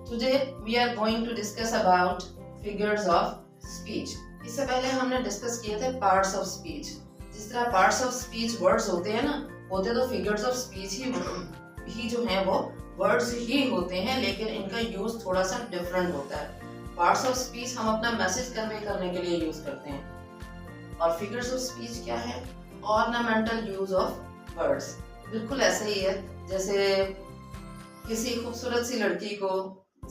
Today we are going to discuss about figures of speech. इससे पहले हमने discuss किए थे पार्ट्स ऑफ स्पीच। जिस तरह पार्ट्स ऑफ स्पीच वर्ड्स होते हैं ना, होते तो फिगर्स ऑफ स्पीच ही जो हैं वो वर्ड्स ही होते हैं, लेकिन इनका यूज थोड़ा सा डिफरेंट होता है। पार्ट्स ऑफ स्पीच हम अपना मैसेज कन्वे करने के लिए यूज करते हैं, और फिगर्स ऑफ स्पीच क्या है? Ornamental use of words. बिल्कुल ऐसे ही है जैसे किसी खूबसूरत सी लड़की को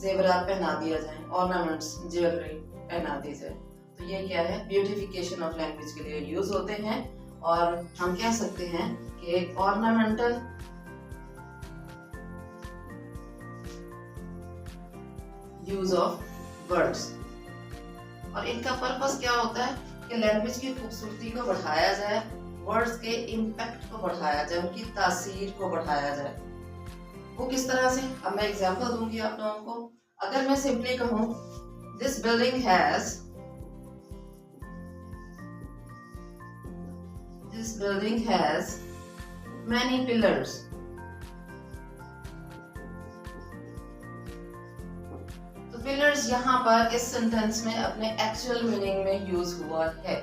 जेवरात पहना दिया जाए, ऑर्नामेंट्स ज्वेलरी पहना दी जाए, तो ये क्या है? ब्यूटिफिकेशन ऑफ लैंग्वेज के लिए यूज होते हैं। और हम कह सकते हैं कि ऑर्नामेंटल यूज ऑफ वर्ड्स, और इनका पर्पस क्या होता है कि लैंग्वेज की खूबसूरती को बढ़ाया जाए, वर्ड्स के इम्पैक्ट को बढ़ाया जाए, उनकी तासीर को बढ़ाया जाए। वो किस तरह से? अब मैं एग्जांपल दूंगी आप लोगों को। अगर मैं सिंपली कहूं this building has many pillars, तो पिलर्स यहाँ पर इस सेंटेंस में अपने एक्चुअल मीनिंग में यूज हुआ है।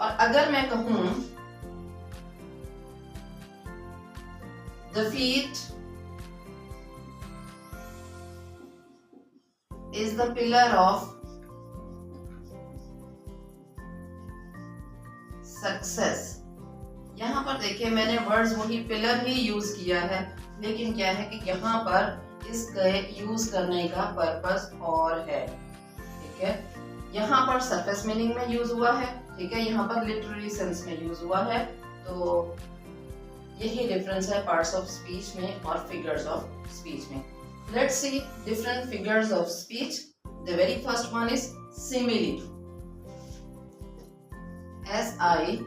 और अगर मैं कहूं the feet is the pillar of success, यहाँ पर देखिए मैंने वर्ड्स वही पिलर ही यूज किया है, लेकिन क्या है कि यहाँ पर इसके यूज करने का पर्पस और है। ठीक है, यहाँ पर सरफेस मीनिंग में यूज हुआ है, ठीक है, यहाँ पर लिटरेरी सेंस में यूज हुआ है। तो यही डिफरेंस है पार्ट्स ऑफ स्पीच में और फिगर्स ऑफ स्पीच में। Let's see different figures of speech. The very first one is simile. S-I-M-I-L-I-E,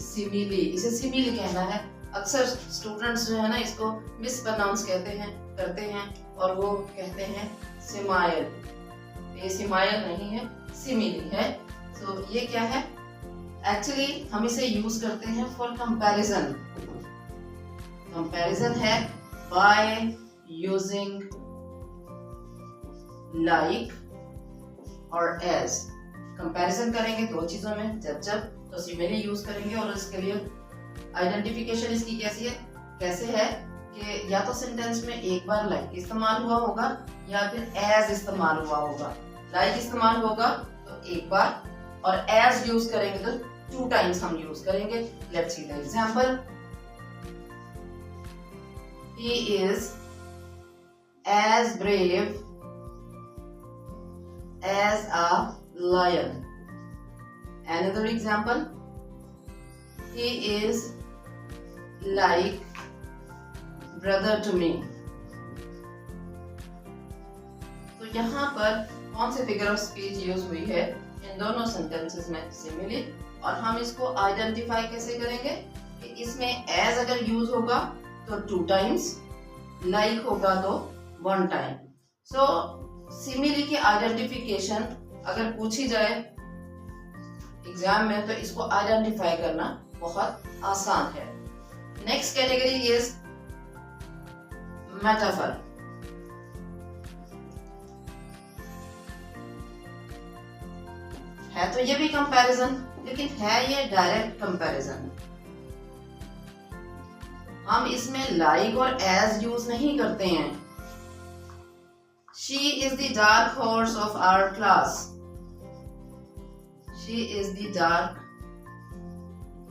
simile। इसे simile कहना है। अक्सर स्टूडेंट्स जो है ना इसको मिसप्रोनाउंस करते हैं और वो कहते हैं सिमाइल। ये सिमाइल नहीं है, simile है। तो ये क्या है? एक्चुअली हम इसे यूज करते हैं फॉर कंपैरिजन। कंपैरिजन है बाय यूजिंग लाइक और एज। कंपैरिजन करेंगे दो चीजों में, जब तो सिमिली यूज करेंगे, और इसके लिए आइडेंटिफिकेशन इसकी कैसे है कि या तो सेंटेंस में एक बार लाइक इस्तेमाल हुआ होगा या फिर एज इस्तेमाल हुआ होगा। लाइक इस्तेमाल होगा तो एक बार, और एज यूज करेंगे तो 2 टाइम्स हम यूज करेंगे। Let's see the example. He is as brave as a lion. Another example. He is like brother to me. तो यहाँ पर कौन से फिगर ऑफ स्पीच यूज हुई है? इन दोनों सेंटेंसेस में सिमिली। और हम इसको आइडेंटिफाई कैसे करेंगे कि इसमें एज अगर यूज होगा तो 2 टाइम्स, लाइक होगा तो 1 टाइम। सो सिमिली की आइडेंटिफिकेशन अगर पूछी जाए एग्जाम में तो इसको आइडेंटिफाई करना बहुत आसान है। Next category is metaphor. है तो ये भी कंपैरिजन, लेकिन है ये डायरेक्ट कंपैरिजन। हम इसमें लाइक और एज यूज नहीं करते हैं। She is the dark horse of our class. She is the dark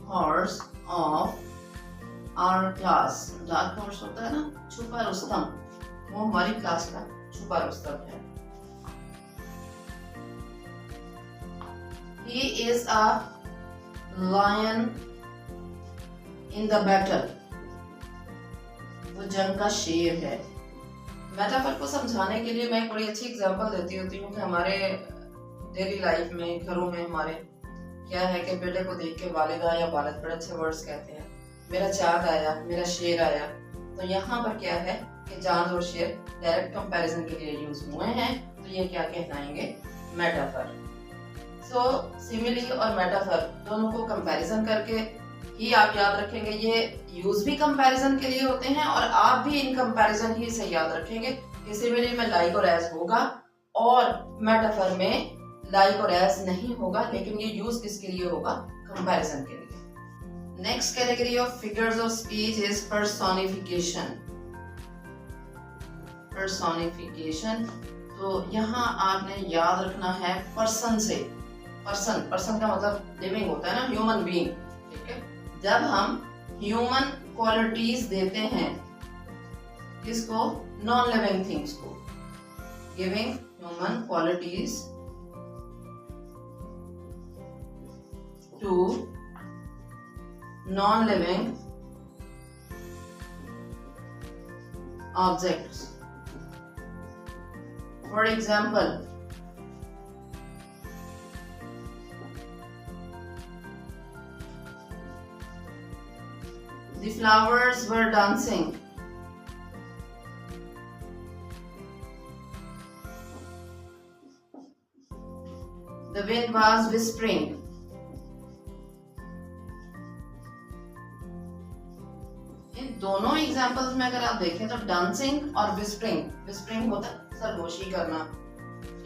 horse of our class. Dark horse होता है ना छुपा रुस्तम, वो हमारी क्लास का छुपा रुस्तम है। He is a lion in the battle. वो जंग का शेर है। मेटाफर को समझाने के लिए मैं एक बड़ी अच्छी एग्जांपल देती होती हूँ कि हमारे डेली लाइफ में, घरों में हमारे क्या है कि बेटे को देख के वालिदा या वालिद बड़े अच्छे वर्ड्स कहते हैं। मेरा चाँद आया, मेरा शेर आया। तो यहाँ पर क्या है कि चाँद और शेर डायरेक्ट कंपैरिजन के लिए यूज हुए हैं, तो ये क्या कहलाएंगे? मेटाफर। सो सिमिली और मेटाफर दोनों को कंपैरिजन करके ही आप याद रखेंगे। ये यूज भी कंपैरिजन के लिए होते हैं और आप भी इन कंपैरिजन ही से याद रखेंगे। किसी में लाइक और एज होगा और मेटाफर में लाइक और एज नहीं होगा, लेकिन ये यूज किसके लिए होगा? कंपैरिजन के लिए। Next category of figures of speech is personification. Personification, तो यहाँ आपने याद रखना है पर्सन से। पर्सन का मतलब लिविंग होता है ना, ह्यूमन बीइंग, ठीक है। जब हम ह्यूमन क्वालिटीज देते हैं इसको नॉन लिविंग थिंग्स को, giving human qualities to non living objects. For example, the flowers were dancing. The wind was whispering. इन दोनों एग्जाम्पल्स में अगर आप देखें तो डांसिंग और विस्परिंग होता है सरगोशी करना,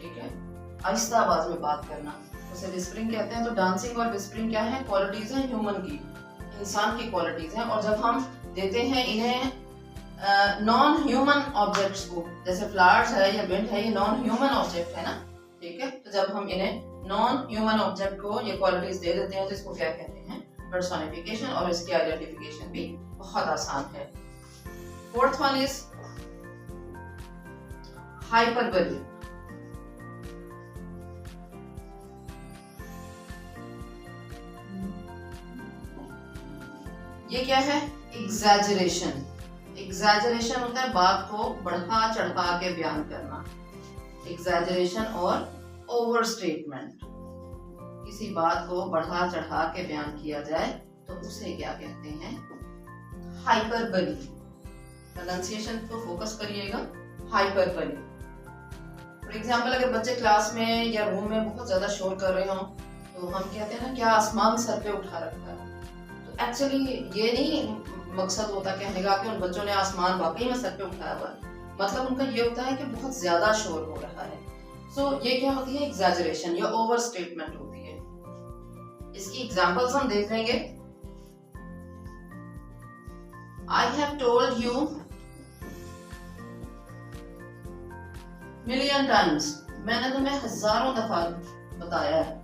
ठीक है, आहिस्ता आवाज में बात करना, उसे विस्परिंग कहते हैं। तो डांसिंग और विस्परिंग क्या है? क्वालिटीज हैं ह्यूमन की, इंसान की क्वालिटीज हैं। और जब हम देते हैं इन्हें नॉन ह्यूमन ऑब्जेक्ट्स को, जैसे फ्लावर्स है या विंड है, ये नॉन ह्यूमन ऑब्जेक्ट है ना, ठीक है। तो जब हम इन्हें नॉन ह्यूमन ऑब्जेक्ट को ये क्वालिटीज दे देते हैं तो इसको क्या कहते हैं? पर्सोनिफिकेशन। और इसकी आइडेंटिफिकेशन भी बहुत आसान है। Fourth one is hyperbole. ये क्या है? एग्जैजरेशन। एग्जैजरेशन होता है बात को बढ़ा चढ़ा के बयान करना। एग्जैजरेशन और ओवर स्टेटमेंट, किसी बात को बढ़ा चढ़ा के बयान किया जाए तो उसे क्या कहते हैं? हाइपरबोली। प्रोनाउंसिएशन को फोकस करिएगा, हाइपरबोली। फॉर एग्जाम्पल, अगर बच्चे क्लास में या रूम में बहुत ज्यादा शोर कर रहे हो तो हम कहते हैं ना, क्या आसमान सर पे उठा रखा है। तो एक्चुअली ये नहीं मकसद होता कहने का कि उन बच्चों ने आसमान वाकई में सर पे उठाया हुआ है, मतलब उनका ये होता है कि बहुत ज्यादा शोर हो रहा है। सो ये क्या होती है? एग्जैजरेशन या ओवर स्टेटमेंट होती है। इसकी एग्जांपल्स हम देख लेंगे। I have told you million times, मैंने तुम्हें हजारों दफा बताया है,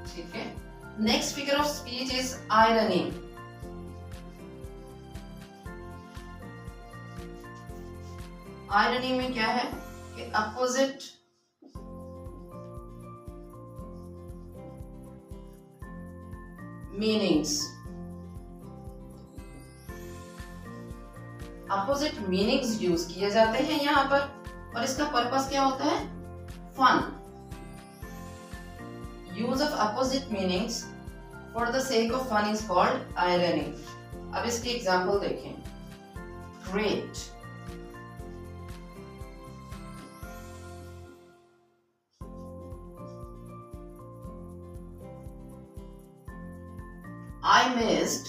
ठीक है। Next figure of speech is irony. Irony में क्या है कि opposite meanings, opposite meanings use किए जाते हैं यहाँ पर। और इसका पर्पस क्या होता है? Fun. Use of opposite meanings for the sake of fun is called irony. अब इसकी एग्जांपल देखें। ग्रेट, I missed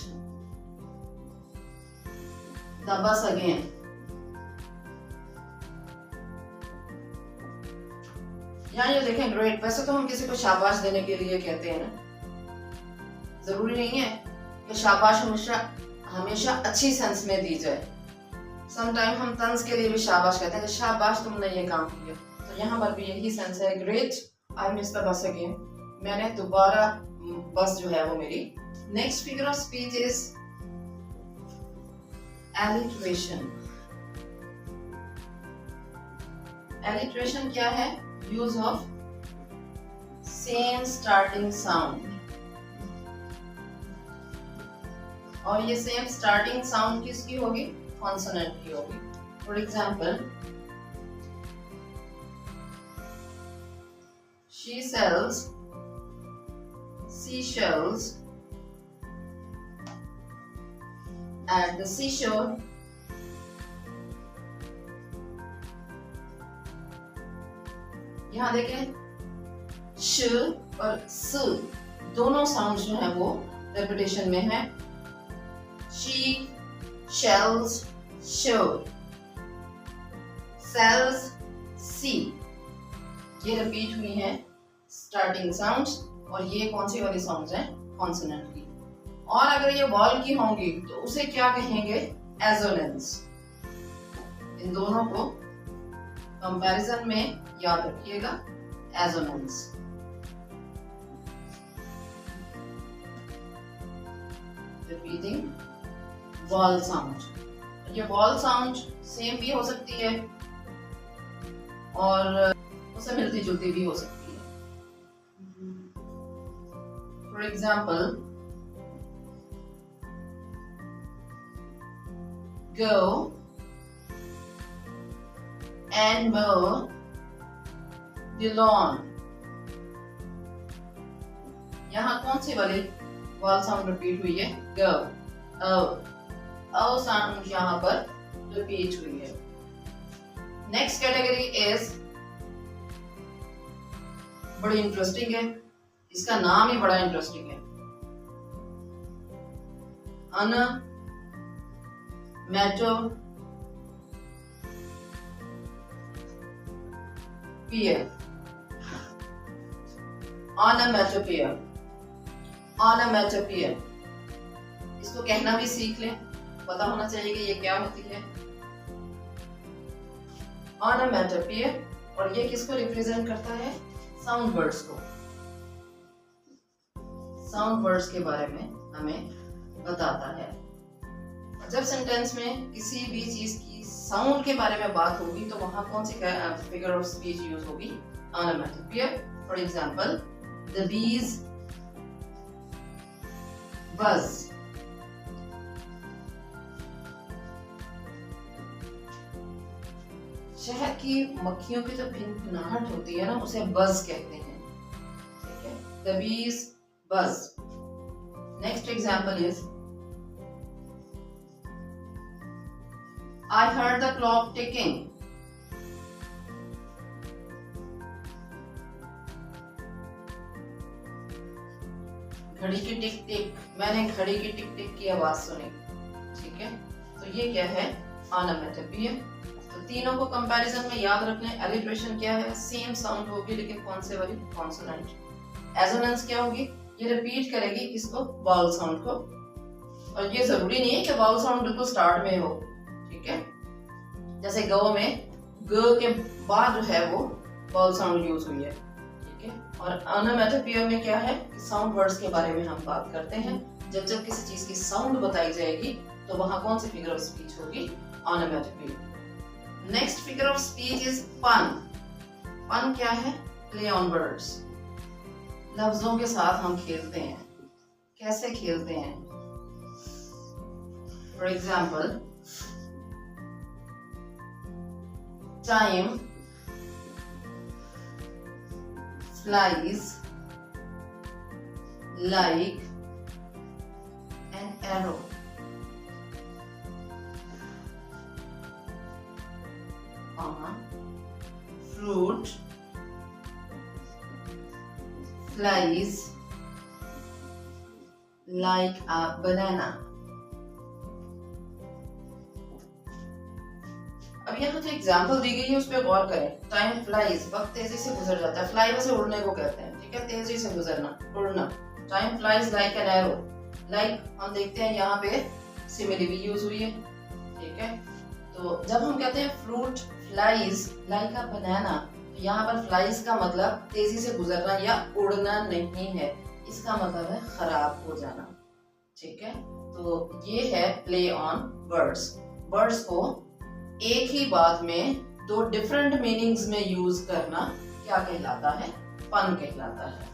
the bus again. यहाँ ये देखें ग्रेट, वैसे तो हम किसी को शाबाश देने के लिए कहते हैं ना, जरूरी नहीं है कि शाबाश हमेशा अच्छी सेंस में दी जाए। समटाइम हम तंज के लिए भी शाबाश कहते हैं कि शाबाश तुमने ये काम किया। तो यहाँ पर भी यही सेंस है। Great, I miss the bus again, मैंने दोबारा बस जो है वो मेरी। Next figure of speech is alliteration. Alliteration क्या है? Use of same starting sound. और ये सेम स्टार्टिंग साउंड किसकी होगी? कॉन्सोनेंट की होगी। For example, she sales seashells at the seashore. यहाँ देखें, श और स दोनों साउंड जो है वो रेपिटेशन में है। शी, शेल्स, शोर, सेल्स, सी, ये रिपीट हुई है स्टार्टिंग साउंड्स। और ये कौन सी वाली साउंड्स हैं? कॉन्सोनेंट की। और अगर ये वॉल की होंगी तो उसे क्या कहेंगे? एजोनेंस। इन दोनों को कंपैरिजन में याद रखिएगा, एजोनेंस। Repeating wall sound. ये वॉल साउंड सेम भी हो सकती है और उससे मिलती जुलती भी हो सकती है। For example, go and mow the lawn। यहाँ कौन सी वाली वॉल साउंड रिपीट हुई है? go। ओ साउंड यहाँ पर रिपीट हुई है। नेक्स्ट कैटेगरी इज बड़ी इंटरेस्टिंग है, इसका नाम ही बड़ा इंटरेस्टिंग है। ऑनोमैटोपोइया। इसको कहना भी सीख लें, पता होना चाहिए कि ये क्या होती है। ऑनोमैटोपोइया, और ये किसको रिप्रेजेंट करता है? साउंड वर्ड्स को। साउंड वर्ड्स के बारे में हमें बताता है। जब सेंटेंस में किसी भी चीज की साउंड के बारे में बात होगी तो वहां कौन सी फिगर ऑफ स्पीच यूज होगी? ऑनोमैटोपोइया। फॉर एग्जांपल, द बीज बज। शहद की मक्खियों की जो भिनभिनाहट होती है ना, उसे बज कहते हैं। ठीक है, द बीज बज। Next example is I heard the clock ticking। घड़ी की टिक टिक, मैंने घड़ी की टिक टिक की आवाज सुनी। ठीक है, तो ये क्या है? ऑनोमैटोपोइया। तो तीनों को कंपैरिजन में याद रखना है। एलिट्रेशन क्या है? सेम साउंड होगी लेकिन कौन से वाली? कॉन्सोनेंट। एजोनेंस क्या होगी? ये रिपीट करेगी किसको? वॉवल साउंड को। और ये जरूरी नहीं है कि वॉवल साउंड बिल्कुल स्टार्ट में हो। ठीक है, जैसे गो में ग के बाद जो है वो वॉवल साउंड यूज हुई है। ठीक है, और ऑनोमैटोपोइया में क्या है? साउंड वर्ड्स के बारे में हम बात करते हैं। जब जब किसी चीज की साउंड बताई जाएगी तो वहां कौन सी फिगर ऑफ स्पीच होगी? Onomatopoeia. Next figure of speech is pun. Pun क्या है? Play on words. लफ्जों के साथ हम खेलते हैं। कैसे खेलते हैं? For example, time flies like an arrow। Fruit flies like a banana। अब यहाँ जो एग्जाम्पल दी गई है उस पर गौर करें। टाइम फ्लाइज, वक्त तेजी से गुजर जाता है। फ्लाई वैसे उड़ने को कहते हैं। ठीक है, तेजी से गुजरना, उड़ना। Time flies like an arrow. Like हम देखते हैं यहाँ पे सिमिली भी यूज हुई है। ठीक है, तो जब हम कहते हैं फ्रूट फ्लाइज लाइक अ बनाना, तो यहाँ पर फ्लाइज का मतलब तेजी से गुजरना या उड़ना नहीं है, इसका मतलब है खराब हो जाना। ठीक है, तो ये है प्ले ऑन वर्ड्स। वर्ड्स को एक ही बात में दो डिफरेंट मीनिंग्स में यूज करना क्या कहलाता है? पन कहलाता है।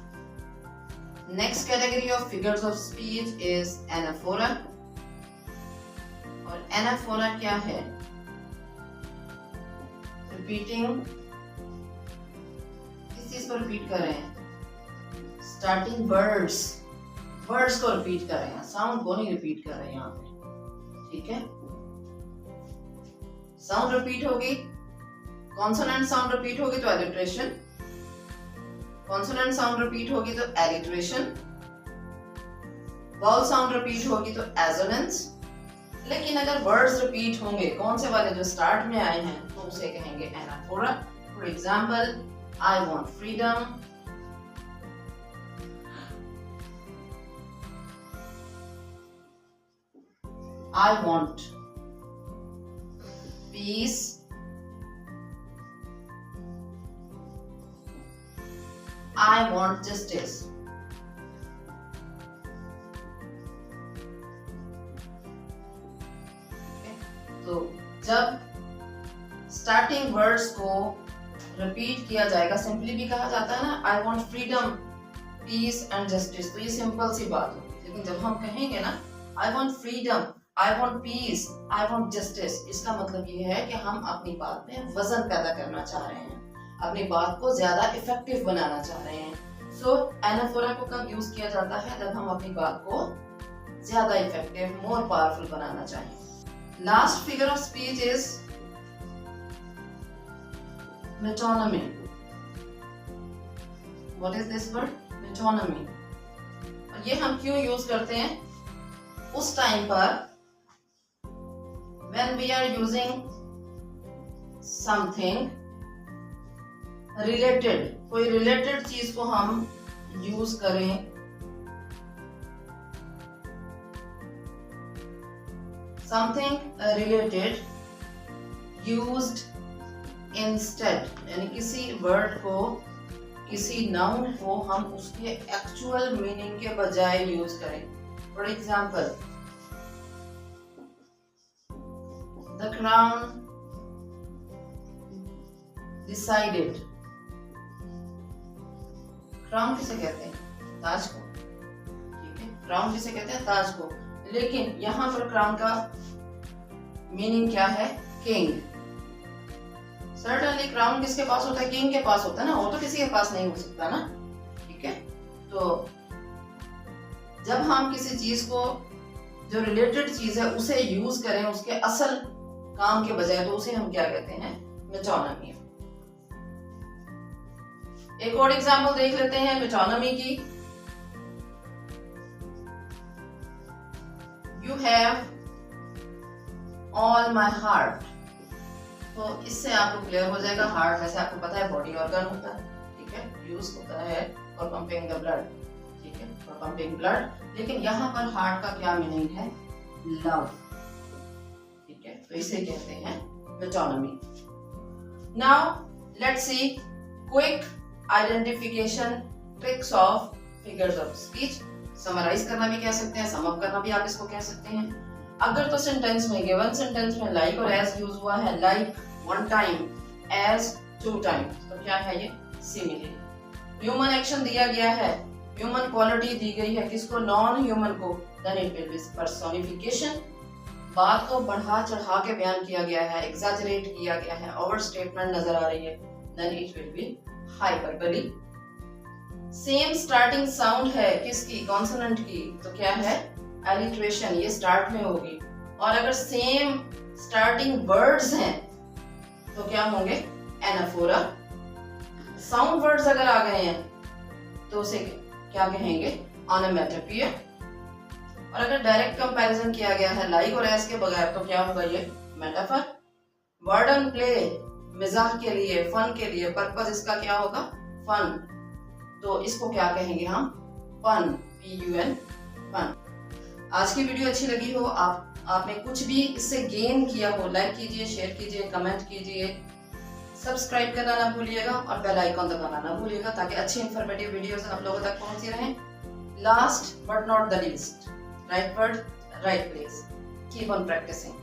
Next category of figures of speech is anaphora. और एनाफोरा क्या है? रिपीटिंग। किस चीज को रिपीट कर रहे हैं? Starting words. वर्ड्स को रिपीट कर रहे हैं, साउंड को नहीं रिपीट कर रहे हैं यहाँ पे। ठीक है, साउंड रिपीट होगी, कॉन्सोनेंट साउंड रिपीट होगी तो एलिट्रेशन, कॉन्सोनेंट साउंड रिपीट होगी तो एलिट्रेशन, वाउल साउंड रिपीट होगी तो एजोनेंस। लेकिन अगर वर्ड्स रिपीट होंगे कौन से वाले जो स्टार्ट में आए हैं तो उसे कहेंगे anaphora. For example, I want freedom, I want peace, I want justice. तो जब स्टार्टिंग वर्ड्स को रिपीट किया जाएगा, सिंपली भी कहा जाता है ना, I want freedom, peace and justice, तो ये सिंपल सी बात होगी। लेकिन जब हम कहेंगे ना I want freedom, I want piece, I want justice, इसका मतलब ये है कि हम अपनी बात में वजन पैदा करना चाह रहे हैं, अपनी बात को ज्यादा इफेक्टिव बनाना चाह रहे हैं। सो एनाफोरा को कब यूज किया जाता है? जब हम अपनी बात को ज्यादा इफेक्टिव, मोर पावरफुल बनाना चाहें। Last figure of speech is metonymy. What is this word? Metonymy. और ये हम क्यों यूज करते हैं? उस टाइम पर when we are using something related, कोई related चीज को हम यूज करें, something related used instead, यानी किसी वर्ड को, किसी नाउन को हम उसके एक्चुअल मीनिंग के बजाय यूज करें। For example, The crown decided. Crown किसे कहते हैं? ताज को। ठीक है, क्राउन किसे कहते हैं? ताज को। लेकिन यहाँ पर क्राउन का मीनिंग क्या है? किंग। सर्टेनली क्राउन किसके पास होता है? किंग के पास होता है ना, वो तो किसी के पास नहीं हो सकता ना। ठीक है, तो जब हम किसी चीज को, जो रिलेटेड चीज है, उसे यूज करें उसके असल काम के बजाय, तो उसे हम क्या कहते हैं? मेटोनमी। एक और एग्जांपल देख लेते हैं मेटोनमी की। You have all my heart. तो इससे आपको क्लियर हो जाएगा, हार्ट वैसे आपको पता है बॉडी ऑर्गन होता है, ठीक है, यूज होता है फॉर पंपिंग द ब्लड, ठीक है, फॉर पंपिंग ब्लड। लेकिन यहाँ पर हार्ट का क्या मीनिंग है? लव। ठीक है, तो इसे कहते हैं metonymy. Now let's see quick identification tricks of figures of speech. Summarize करना भी कह सकते हैं, सम अप करना भी आप इसको कह सकते हैं। अगर तो सेंटेंस में, गिवन सेंटेंस में लाइक और एज यूज हुआ है, like one time, as two time, तो क्या है ये? सिमिलर। ह्यूमन एक्शन दिया गया है, ह्यूमन क्वालिटी दी गई है, किसको? नॉन ह्यूमन को, then it will be personification. बात को बढ़ा चढ़ा के बयान किया गया है, एग्जैजरेट किया गया है, ओवर स्टेटमेंट नजर आ रही है, then it will be hyperbole. Same starting sound है किसकी? कॉन्सोनेंट की, तो क्या है? एलिट्रेशन, ये स्टार्ट में होगी। और अगर सेम स्टार्टिंग वर्ड्स हैं तो क्या होंगे? एनाफोरा। साउंड वर्ड्स अगर आ गए हैं तो उसे क्या कहेंगे? ऑनोमेटोपोइया। और अगर डायरेक्ट कंपैरिजन किया गया है लाइक और एस के बगैर तो क्या होगा? ये मेटाफर। वर्ड एंड प्ले, मिजाह के लिए, फन के लिए, पर्पस इसका क्या होगा? फन। तो इसको क्या कहेंगे हम? Fun, PUN, fun. आज की वीडियो अच्छी लगी हो, आपने कुछ भी इससे गेन किया हो, लाइक कीजिए, शेयर कीजिए, कमेंट कीजिए, सब्सक्राइब करना ना भूलिएगा और बेल आइकॉन दबाना ना भूलिएगा ताकि अच्छी इंफॉर्मेटिव वीडियोस आप लोगों तक पहुंचती रहें। Last but not the least, right word, right place. Keep on practicing.